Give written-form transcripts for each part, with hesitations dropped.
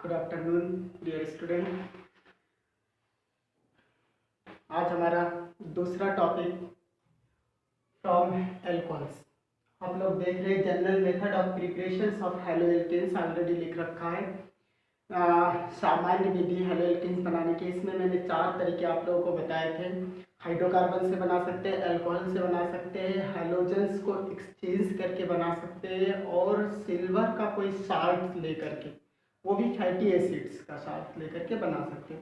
Good afternoon dear student. आज हमारा दूसरा टॉपिक फ्रॉम एल्कोहल्स। हम लोग देख रहे हैं general method of preparation of haloalkanes, already लिख रखा है। सामान्य विधि हेलो एल्केन्स बनाने की। इसमें मैंने 4 तरीके आप लोगों को बताए थे। हाइड्रोकार्बन से बना सकते हैं, अल्कोहल से बना सकते हैं, हैलोजेंस को एक्सचेंज करके बना सकते हैं, और सिल्वर का कोई साल्ट लेकर के, वो भी फैटी एसिड्स का साथ लेकर के बना सकते हैं।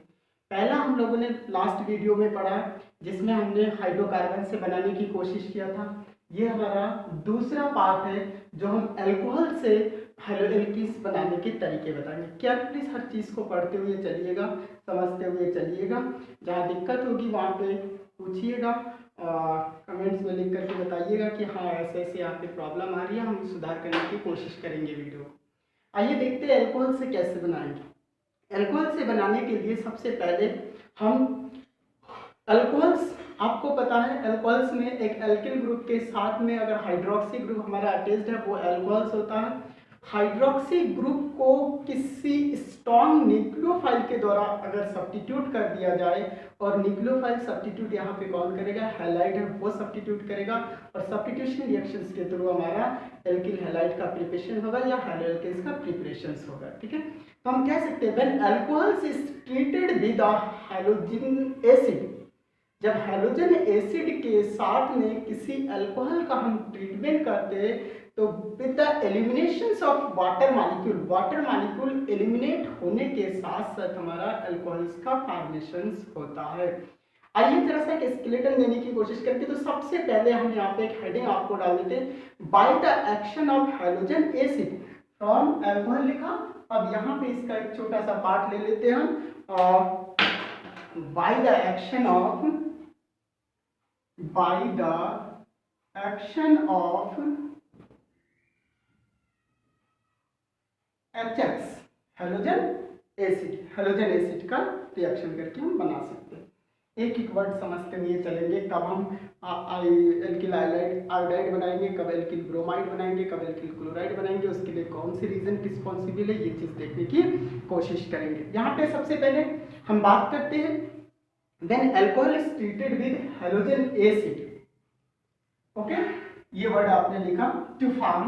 पहला हम लोगों ने लास्ट वीडियो में पढ़ा, जिसमें हमने हाइड्रोकार्बन से बनाने की कोशिश किया था। ये हमारा दूसरा पार्ट है जो हम अल्कोहल से हेलोएल्कीन्स बनाने के तरीके बताएंगे। क्या प्लीज हर चीज़ को पढ़ते हुए चलिएगा, समझते हुए चलिएगा। जहाँ दिक्कत होगी वहाँ पे पूछिएगा, कमेंट्स में लिख करके बताइएगा कि हाँ ऐसे ऐसे यहाँ पे प्रॉब्लम आ रही है, हम सुधार करने की कोशिश करेंगे वीडियो को। आइए देखते हैं अल्कोहल से कैसे बनाएंगे। अल्कोहल से बनाने के लिए सबसे पहले हम अल्कोहल्स, आपको पता है अल्कोहल्स में एक एल्किल ग्रुप के साथ में अगर हाइड्रोक्सी ग्रुप हमारा अटैच्ड है वो अल्कोहल्स होता है। हाइड्रोक्सी ग्रुप को किसी स्ट्रॉन्ग न्यूक्लियोफाइल के द्वारा अगर सब्स्टिट्यूट कर दिया जाए, और न्यूक्लियोफाइल सब्स्टिट्यूट यहाँ पे कौन करेगा, हैलाइड है वो सब्स्टिट्यूट करेगा, और सब्स्टिट्यूशन रिएक्शंस के थ्रू हमारा एल्किल हैलाइड का प्रिपरेशन होगा या हैलोएल्केन्स का प्रिपरेशन होगा। ठीक है, तो हम कह सकते हैं when alcohols is treated with a halogen acid, जब हैलोजन एसिड के साथ में किसी अल्कोहल का हम ट्रीटमेंट करते हैं तो with the elimination of water molecule eliminate होने के साथ साथ हमारा अल्कोहल्स का फॉर्मेशन होता है। आइए जरा सा एक स्केलेटन देने की कोशिश करके। तो सबसे पहले हम यहाँ पे एक हेडिंग आपको डाल देते हैं, by the action of halogen acid from alcohol लिखा। अब यहाँ पे इसका एक छोटा सा पार्ट ले लेते हैं हम, by the action of HX halogen acid का रिएक्शन करके हम बना सकते हैं। एक एक वर्ड समझते हुए चलेंगे, कब हम एल्किल आयोडाइड बनाएंगे, कब एल्किल ब्रोमाइड बनाएंगे, कब एल्किल क्लोराइड बनाएंगे, उसके लिए कौन सी रीजन रिस्पॉन्सिबल है, ये चीज देखने की कोशिश करेंगे। यहाँ पे सबसे पहले हम बात करते हैं when alcohol is treated with halogen acid. Okay, ये वर्ड आपने लिखा टू फॉर्म,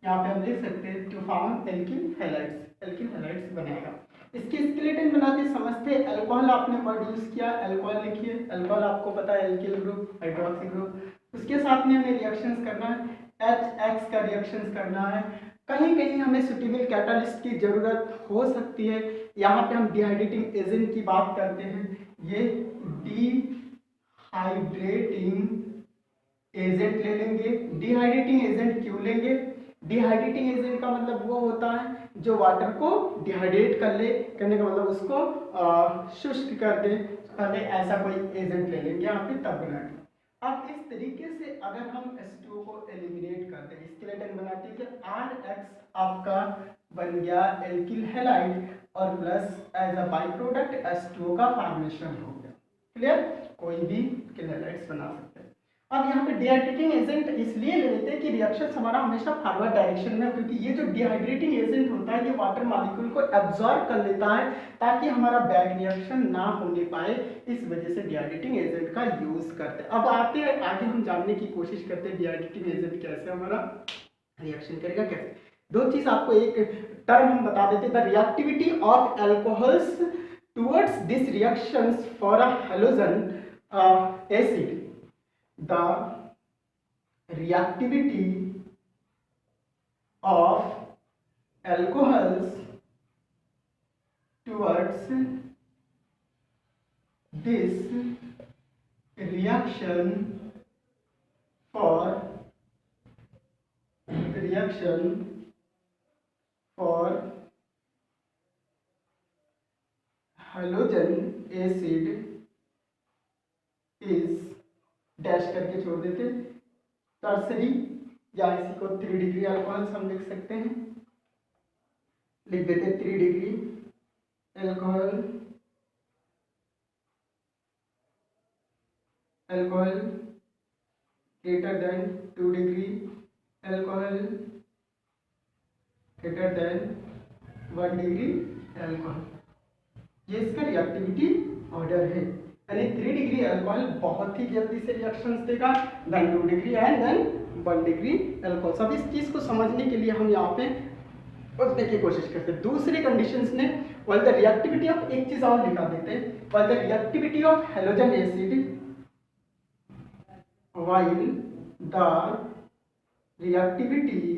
यहाँ पे हम लिख सकते हैं टू फॉर्म एल्किल हैलाइड्स बनेगा। इसके स्केलेटन बनाते समझते, अल्कोहल आपने वर्ड यूज किया, अल्कोहल लिखिए। अल्कोहल आपको पता है एल्किल ग्रुप, हाइड्रोक्सी ग्रुप, उसके साथ में हमें रिएक्शंस करना है, HX का रिएक्शंस करना है। कहीं कहीं हमें सुटेबल कैटालिस्ट की जरूरत हो सकती है, यहाँ पे हम डिहाइड्रेटिंग एजेंट की बात करते हैं। ये डिहाइड्रेटिंग एजेंट ले लेंगे। डिहाइड्रेटिंग एजेंट क्यों लेंगे, डिहाइड्रेटिंग एजेंट का मतलब वो होता है जो वाटर को डिहाइड्रेट कर ले, करने का मतलब उसको शुष्क कर दे। पहले ऐसा कोई एजेंट ले लेंगे यहाँ पे, तब बनाएंगे। अब इस तरीके से अगर हम H2O को एलिमिनेट करते हैं, स्केलेटन बनाते हैं, तो RX आपका बन गया एल्किल हैलाइड, और plus as a by product H2O का फॉर्मेशन हो गया। क्लियर, कोई भी एल्किल हैलाइड्स बना सकते हैं। अब यहाँ पे डिहाइड्रेटिंग एजेंट इसलिए ले लेते हैं कि रिएक्शन हमारा हमेशा फॉरवर्ड डायरेक्शन में, क्योंकि ये जो डिहाइड्रेटिंग एजेंट होता है ये वाटर मॉलिक्यूल को एब्जॉर्ब कर लेता है ताकि हमारा बैक रिएक्शन ना होने पाए। इस वजह से डिहाइड्रेटिंग एजेंट का यूज करते हैं। अब आते हैं आगे, हम जानने की कोशिश करते हैं डिहाइड्रेटिंग एजेंट कैसे हमारा रिएक्शन करेगा, कैसे। दो चीज आपको, एक टर्म हम बता देते हैं, the reactivity of alcohols towards this reactions for a halogen acid. The reactivity of alcohols towards this reaction for halogen acid is dash करके छोड़ देते, टर्सरी, या इसी को 3 डिग्री अल्कोहल्स हम लिख सकते हैं, लिख देते 3 degree alcohol greater than 2 degree alcohol greater than 1 degree alcohol, ये इसका रिएक्टिविटी ऑर्डर है। यानी 3 डिग्री अल्कोहल बहुत ही जल्दी से रिएक्शंस देगा, then 2 degree and then 1 degree alcohol. सब इस चीज को समझने के लिए हम यहाँ पे समझने की कोशिश करते हैं। दूसरी कंडीशंस में व्हाइल द रिएक्टिविटी ऑफ, एक चीज और लिखा देते हैं, while the reactivity of halogen acid, while the reactivity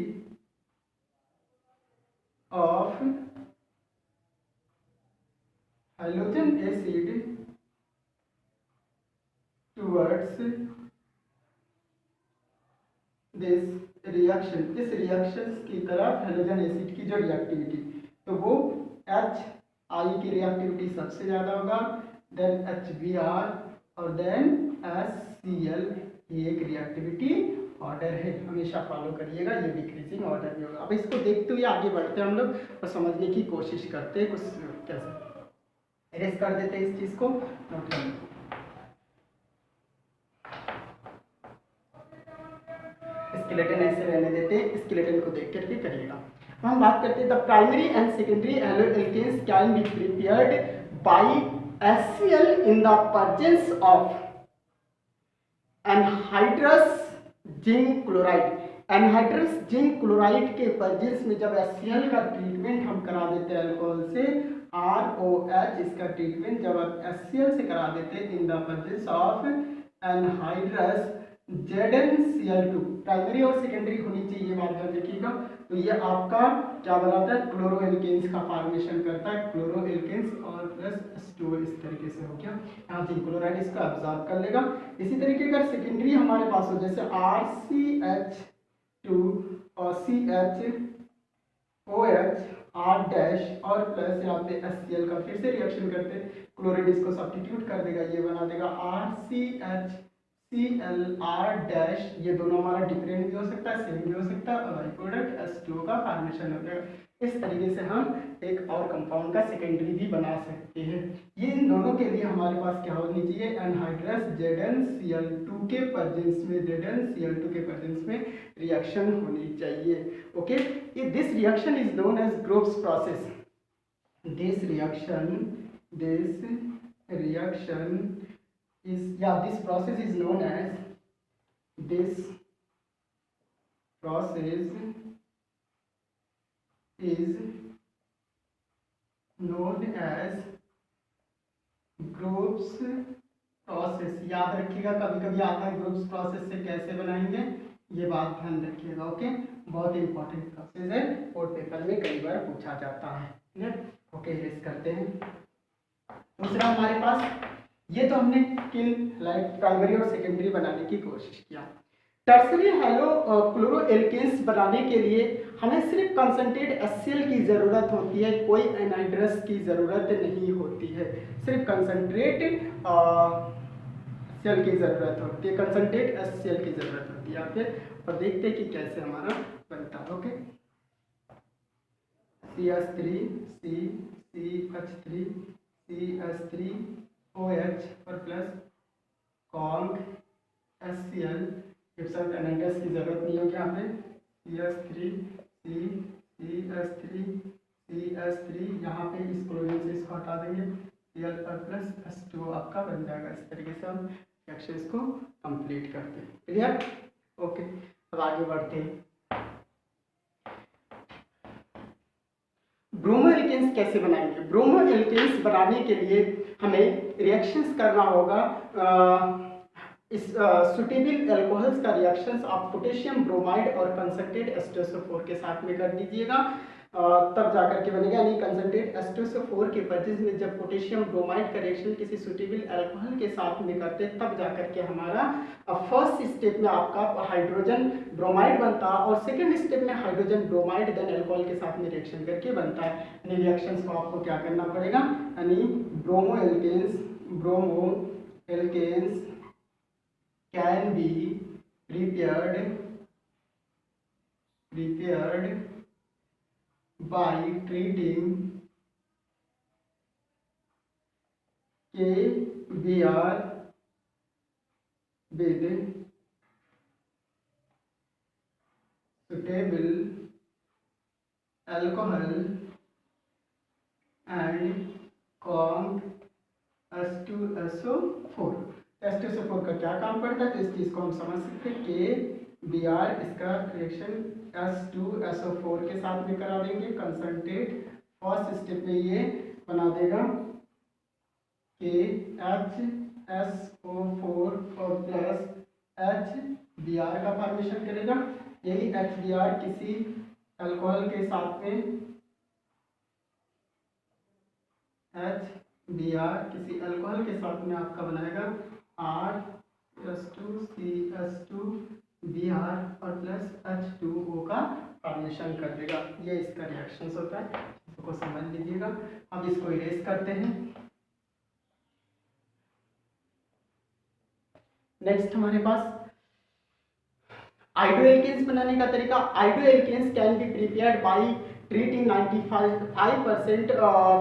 of halogen acid towards this reaction, इस रिएक्शन की तरफ हेलोजन एसिड की जो रिएक्टिविटी, तो वो HI की रिएक्टिविटी सबसे ज्यादा होगा, देन HBr और देन HCl, ये एक रिएक्टिविटी ऑर्डर है, हमेशा फॉलो करिएगा, ये डिक्रीजिंग ऑर्डर भी होगा। अब इसको देखते हुए आगे बढ़ते हैं हम लोग और समझने की कोशिश करते हैं कुछ कैसे। इरेज कर देते हैं इस चीज को, नोट कर लो। स्केलेटन ऐसे रहने देते हैं, स्केलेटन को देख करके करिएगा। हम बात करते हैं the primary and secondary alkanes can be prepared by HCl in the presence of anhydrous zinc chloride. Anhydrous zinc chloride के प्रेजेंस में जब HCl का ट्रीटमेंट हम करा देते हैं अल्कोहल से, ROH इसका ट्रीटमेंट जब HCl से करा देते हैं इन the presence of anhydrous ZnCl2, primary और सेकेंडरी होनी चाहिए, बात ध्यान रखिएगा। तो ये आपका क्या बनाता है, क्लोरोएल्केन्स का फॉर्मेशन करता है, क्लोरोएल्केन्स और प्लस H2O, इस तरीके से हो गया। यहाँ जिंक क्लोराइड इसको अब्सॉर्ब कर लेगा। इसी तरीके का सेकेंडरी हमारे पास हो, जैसे RCH2 और CHOH R डैश और प्लस यहाँ पे HCl का फिर से रिएक्शन करते हैं, क्लोराइड इसको सब्स्टिट्यूट कर देगा, ये बना देगा RCHCl डैश, ये दोनों हमारा डिफरेंट भी हो सकता है, सेम भी हो सकता है, और बाई प्रोडक्ट H2O का फॉर्मेशन हो जाएगा। इस तरीके से हम एक और कंपाउंड का सेकेंडरी भी बना सकते हैं। ये इन दोनों के लिए हमारे पास क्या होनी चाहिए, एनहाइड्रस ZnCl2 के प्रेजेंस में, ZnCl2 के प्रेजेंस में रिएक्शन होनी चाहिए। ओके, ये this reaction is known as Groves process. This reaction is, yeah, this process is known as, this process is known as groups process. याद रखिएगा, कभी कभी आता है ग्रुप्स प्रोसेस से कैसे बनाएंगे, ये बात ध्यान रखिएगा। ओके, बहुत इंपॉर्टेंट प्रोसेस है और पेपर में कई बार पूछा जाता है। ओके, लिस्ट करते हैं। दूसरा हमारे पास, ये तो हमने किन लाइक प्राइमरी और सेकेंडरी बनाने की कोशिश किया। टर्सरी हेलो क्लोरोएल्केन्स बनाने के लिए हमें सिर्फ कंसंट्रेट HCl की ज़रूरत होती है, कोई एनहाइड्रस की ज़रूरत नहीं होती है, सिर्फ कंसंट्रेट HCl की ज़रूरत होती है, कंसंट्रेट HCl की ज़रूरत होती है यहाँ पे। और देखते हैं कि कैसे हमारा बनता है। Okay, CH3 CH3 CH3 OH और प्लस कॉन्ग HCl, गिब्सन एनाइड्रस की जरूरत नहीं होगी यहाँ पे, CH3 CH3 यहाँ पे इस क्लोरीन से इसको हटा देंगे, Cl और प्लस H2O आपका बन जाएगा। इस तरीके से हम रिएक्शन इसको कंप्लीट करते हैं। क्लियर? ओके, अब आगे बढ़ते हैं। ब्रोमो एल्केन्स कैसे बनाएंगे? ब्रोमो एल्केन्स बनाने के लिए हमें रिएक्शंस करना होगा, इस सुटेबल अल्कोहल्स का रिएक्शंस आप पोटेशियम ब्रोमाइड और कंसंट्रेट H2SO4 के साथ में कर दीजिएगा, तब जाकर के बनेगा। यानी कंसंट्रेट H2SO4 के प्रेजेंस में जब पोटेशियम ब्रोमाइड का रिएक्शन किसी सुटेबल अल्कोहल के साथ में करते हैं, तब जाकर के हमारा फर्स्ट स्टेप में आपका हाइड्रोजन ब्रोमाइड बनता है और सेकंड स्टेप में हाइड्रोजन ब्रोमाइड देन अल्कोहल के साथ में रिएक्शन करके बनता है। यानी रिएक्शंस को आपको क्या करना पड़ेगा, यानी bromoalkanes can be prepared by treating KBr with suitable alcohol conc H2SO4। H2SO4 का क्या काम पड़ता है, तो इस चीज़ को हम समझ सकते हैं कि Br इसका रिएक्शन H2SO4 के साथ में करा देंगे, कंसंट्रेट फर्स्ट स्टेप में ये बना देगा कि HSO4 और प्लस HBr का फॉर्मेशन करेगा। यही HBr किसी अल्कोहल के साथ में आपका बनाएगा R+2CH2Br और प्लस H2O का फॉर्मेशन कर देगा। ये इसका रिएक्शन होता है, इसको समझ लीजिएगा। अब इसको इरेज करते हैं। नेक्स्ट हमारे पास आइडोएल्केन्स बनाने का तरीका। Iodoalkanes can be prepared by treating 95%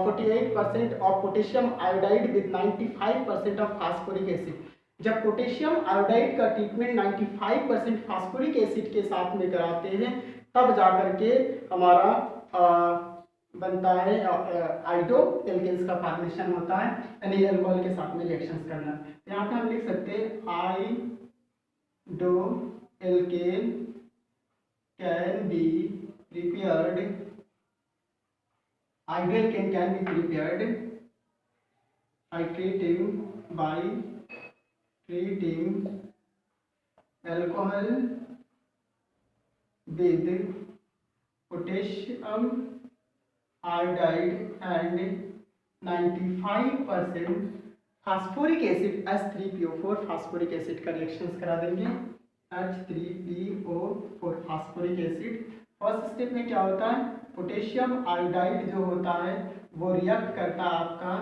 48% of potassium iodide with 95% of phosphoric acid। जब पोटेशियम आयोडाइड का ट्रीटमेंट 95% फास्फोरिक एसिड के साथ में कराते हैं तब जाकर के हमारा बनता है आइडो एल्केन्स का फॉर्मेशन होता है, यानी अल्कोहल के साथ में रिएक्शंस करना। तो यहाँ पे हम लिख सकते हैं iodoalkane can be prepared, iodoalkane can be prepared by treating alcohol with potassium iodide and 95% phosphoric acid H3PO4 phosphoric acid का रिएक्शंस करा देंगे। H3PO4 phosphoric acid first step में क्या होता है, पोटेशियम आयोडाइड जो होता है वो रिएक्ट करता है आपका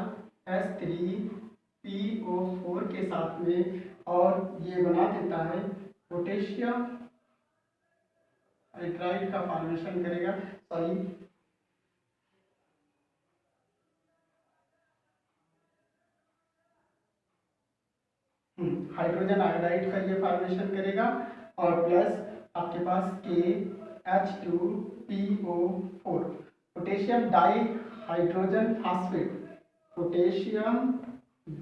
H3PO4 के साथ में और ये बना देता है पोटेशियम हाइड्राइड का फॉर्मेशन करेगा। हाइड्रोजन आयोडाइड का ये फॉर्मेशन करेगा और प्लस आपके पास H2PO4 potassium di hydrogen phosphate, potassium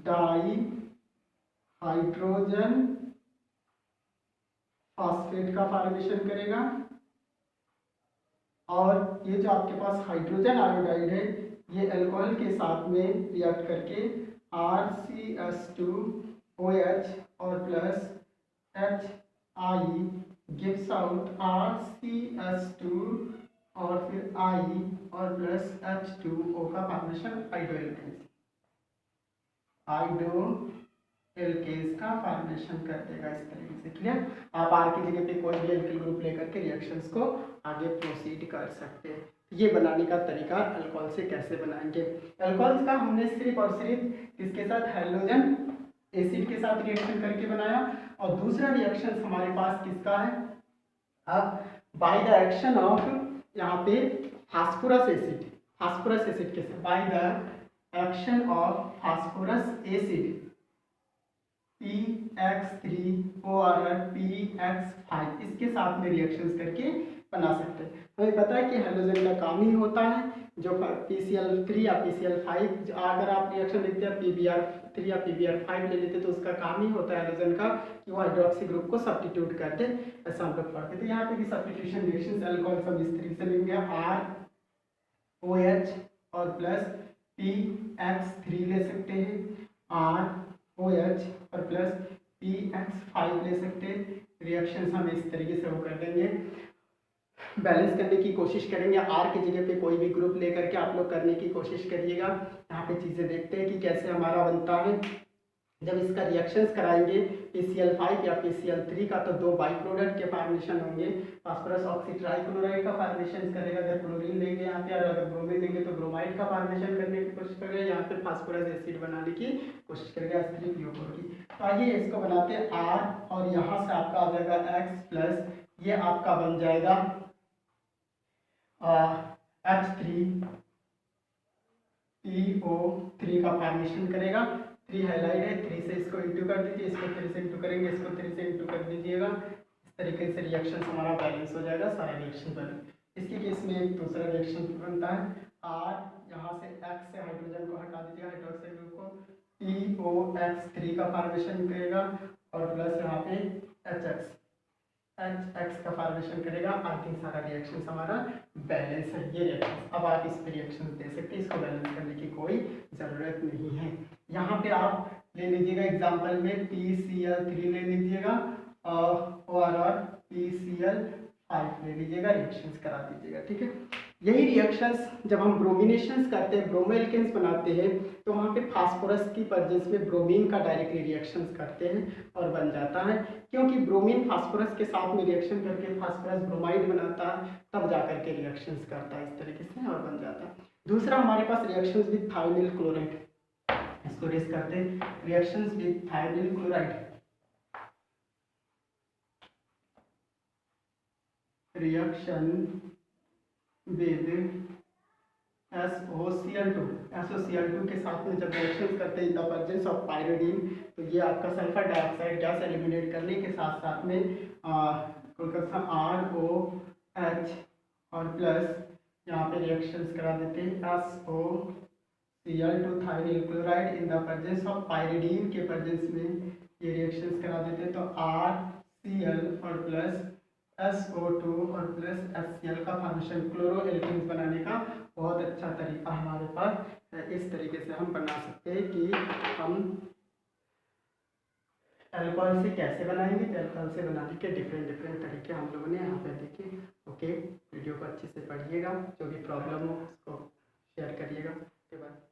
di hydrogen phosphate का फॉर्मेशन करेगा और ये जो आपके पास हाइड्रोजन आयोडाइड है ये अल्कोहल के साथ में रिएक्ट करके RCH2OH और plus HI gives out RCH2 और फिर I और प्लस H2O का फॉर्मेशन आइडोएल्केन्स का फॉर्मेशन कर देगा इस तरीके से। क्लियर? आप आर की जगह पे कोई भी एल्किल ग्रुप लेकर के रिएक्शंस को आगे प्रोसीड कर सकते हैं। ये बनाने का तरीका अल्कोहल से कैसे बनाएंगे। अल्कोहल्स का हमने सिर्फ और सिर्फ किसके साथ, हाइड्रोजन एसिड के साथ रिएक्शन करके बनाया और दूसरा रिएक्शन हमारे पास किसका है, अब बाय द एक्शन ऑफ यहाँ पे फास्फोरस एसिड के साथ, by the action of phosphorus acid PX3OR PX5 इसके साथ में रिएक्शंस करके बना सकते हैं। हमें पता है कि हाइड्रोजन का काम ही होता है जो PCl3 या PCl5, अगर आप रिएक्शन लिखते हैं PBr3 या PBr5 ले लेते तो उसका काम ही होता है हाइड्रोजन का कि वो हाइड्रोक्सी ग्रुप को सब्स्टिट्यूट कर दे, ऐसा हम लोग पढ़ते। तो यहाँ पे भी सब्स्टिट्यूशन रिएक्शन अल्कोहल सब इस तरीके से लेंगे, ROH और प्लस PX3 ले सकते हैं, ROH और प्लस PX5 ले सकते हैं। रिएक्शंस हम इस तरीके से वो कर देंगे, बैलेंस करने की कोशिश करेंगे। आर की जगह पे कोई भी ग्रुप लेकर के आप लोग करने की कोशिश करिएगा। यहाँ पे चीज़ें देखते हैं कि कैसे हमारा बनता है। जब इसका रिएक्शंस कराएंगे PCl5 या PCl3 का तो दो बाई प्रोडक्ट के फॉर्मेशन होंगे। फास्फोरस ऑक्सी ट्राइक्लोराइड का फॉर्मेशन करेगा, अगर क्लोरीन लेंगे यहाँ पे, और अगर ब्रोमीन लेंगे तो ब्रोमाइड का फॉर्मेशन करने की कोशिश करेगा, यहाँ पे फास्फोरस एसिड बनाने की कोशिश करेगा H3PO4 की। तो आइए इसको बनाते हैं R और यहाँ से आपका आ जाएगा X प्लस ये आपका बन जाएगा H3PO3 का फॉर्मेशन करेगा। 3 हाईलाइट है, 3 से इसको इंटू कर दीजिए, इसको 3 से इंटू करेंगे, इसको 3 से इंटू कर दीजिएगा। इस तरीके से रिएक्शन हमारा बैलेंस हो जाएगा, सारा रिएक्शन बने। इसके केस में एक दूसरा रिएक्शन बनता है R, यहाँ से X से हाइड्रोजन को हटा दीजिएगा, हाइड्रोक्साइड ग्रुप को, POX3 का फॉर्मेशन करेगा और प्लस यहाँ पे HX का फॉर्मेशन करेगा। आई थिंक सारा रिएक्शन हमारा बैलेंस है। ये रिएक्शन अब आप इस पे रिएक्शन दे सकते हैं, इसको बैलेंस करने की कोई ज़रूरत नहीं है। यहाँ पे आप ले लीजिएगा एग्जाम्पल में PCl3 ले लीजिएगा और PCl5 ले लीजिएगा, रिएक्शंस करा दीजिएगा, ठीक है। यही रिएक्शंस जब हम ब्रोमिनेशंस करते हैं, ब्रोमो एल्केन्स बनाते हैं, तो वहाँ पे फास्फोरस की प्रेजेंस में ब्रोमीन का डायरेक्टली रिएक्शंस करते हैं और बन जाता है, क्योंकि ब्रोमीन फास्फोरस के साथ में रिएक्शन करके फास्फोरस ब्रोमाइड बनाता है, तब जाकर के रिएक्शंस करता है इस तरीके से और बन जाता है। दूसरा हमारे पास रिएक्शंस विद थायोनिल क्लोराइड, इसको डिस्कस करते हैं। Reactions with thionyl chloride, reaction with SOCl2 के साथ में जब रिएक्शन करते हैं इन द प्रेजेंस ऑफ पायरिडीन, तो ये आपका सल्फर डाइऑक्साइड गैस एलिमिनेट करने के साथ साथ में ROH और प्लस यहाँ पे रिएक्शंस करा देते हैं SOCl2 thionyl chloride in the presence of pyridine के प्रेजेंस में ये रिएक्शंस करा देते हैं। तो RCl और प्लस SO2 और प्लस HCl का फॉर्मेशन क्लोरो एल्केन्स बनाने का बहुत अच्छा तरीका हमारे पास है। इस तरीके से हम बना सकते हैं कि हम अल्कोहल से कैसे बनाएंगे, तो अल्कोहल से बनाने के डिफरेंट तरीके हम लोगों ने यहाँ पे देखे। ओके, वीडियो को अच्छे से पढ़िएगा, जो भी प्रॉब्लम हो उसको शेयर करिएगा। उसके बाद